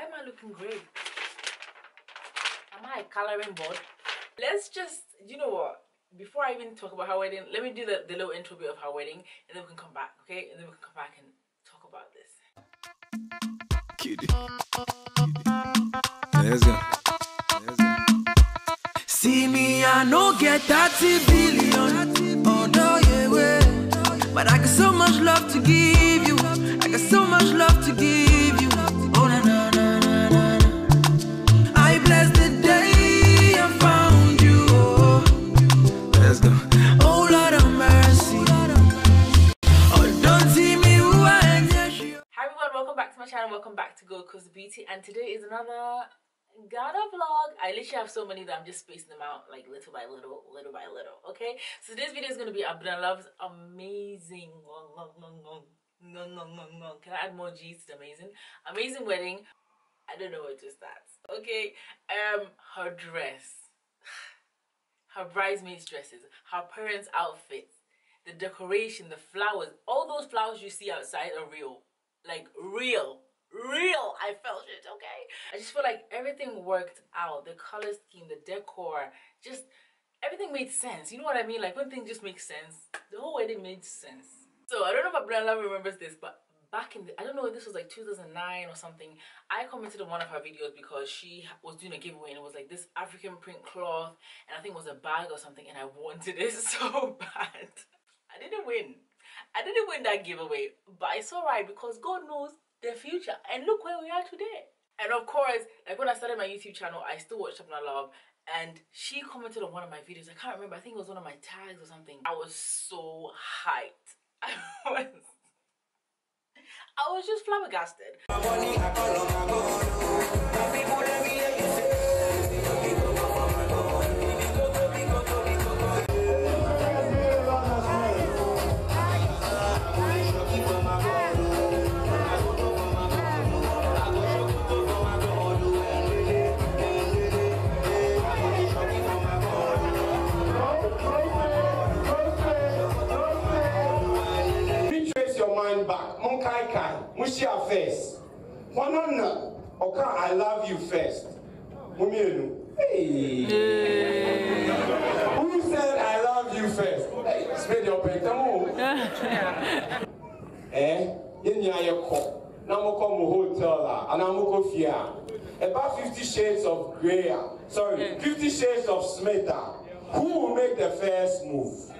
Why am I looking great? Am I a coloring board? Let's just, you know what? Before I even talk about her wedding, let me do the little intro bit of her wedding, and then we can come back, okay? And then we can come back and talk about this. Kitty. Let's go. Let's go. See me, I no get 30 billion. Oh no, yeah, way. But I got so much love to give you. I got so much love to give you. Oh na na na na na. I bless the day I found you. Oh. Let's go. Oh Lord of mercy. Oh, don't see me who I am. Hi everyone, welcome back to my channel. Welcome back to Goldcoastdebuty, and today is another Ghana vlog. I literally have so many that I'm just spacing them out like little by little, okay? So this video is going to be Abena Love's amazing, can I add more G's to amazing wedding. I don't know what just that, okay? Her dress, her bridesmaids dresses, her parents' outfits, the decoration, the flowers, all those flowers you see outside are real, like real. I felt it, okay? I just feel like everything worked out. The color scheme, the decor, just everything made sense. You know what I mean? Like when things just make sense, the whole wedding made sense. So I don't know if Abena Love remembers this, but back in the, I don't know if this was like 2009 or something, I commented on one of her videos because she was doing a giveaway and it was like this African print cloth, and I think it was a bag or something, and I wanted it so bad. I didn't win that giveaway, but it's alright because God knows the future, and look where we are today. And of course, like when I started my YouTube channel, I still watched Abena Love, and she commented on one of my videos. I can't remember, I think it was one of my tags or something. I was so hyped. I was just flabbergasted. First. Okay, I love you first. Hey. Who said I love you first? Hey, spread your pen. Come on. Now I'm come hotel and I'm go fear. About 50 shades of grey. Sorry, 50 shades of smetar. Who will make the first move?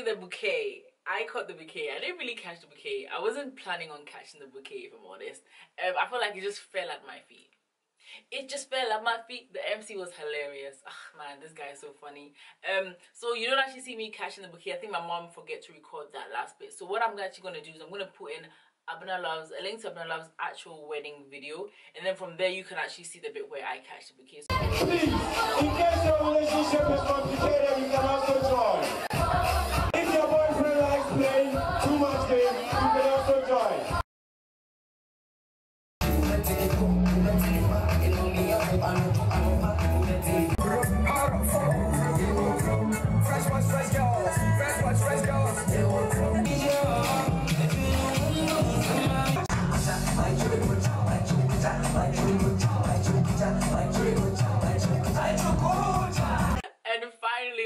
The bouquet, I caught the bouquet. I didn't really catch the bouquet. I wasn't planning on catching the bouquet, if I'm honest. I feel like it just fell at my feet. It just fell at my feet. The MC was hilarious. Man, this guy is so funny. So you don't actually see me catching the bouquet. I think my mom forgot to record that last bit. So what I'm actually going to do is I'm going to put in a link to Abena Love's actual wedding video, and then from there you can actually see the bit where I catch the bouquet. Please, in case your relationship is complicated, you can also join. If your boyfriend likes playing too much game, you can also join.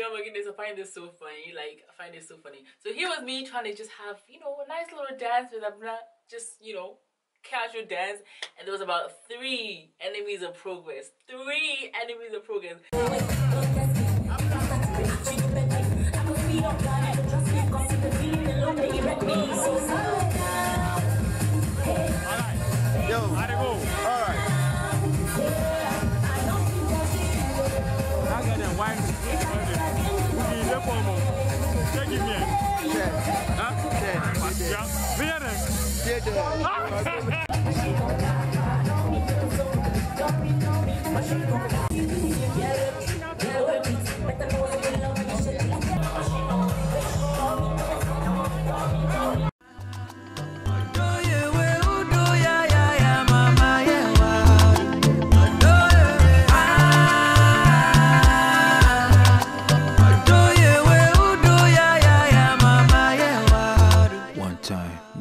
Oh my goodness, I find this so funny. Like, I find it so funny. So here was me trying to just have, you know, a nice little dance with Abena, just, you know, casual dance. And there was about 3 enemies of progress. 3 enemies of progress. Yo, how'd it go? Alright. I got that white.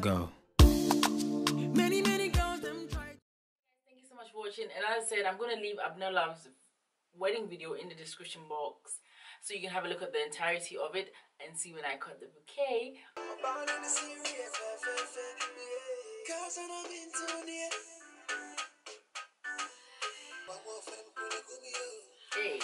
Go. Many, many girls them try. Thank you so much for watching. And as I said, I'm gonna leave Abena Love's wedding video in the description box so you can have a look at the entirety of it and see when I cut the bouquet. Hey.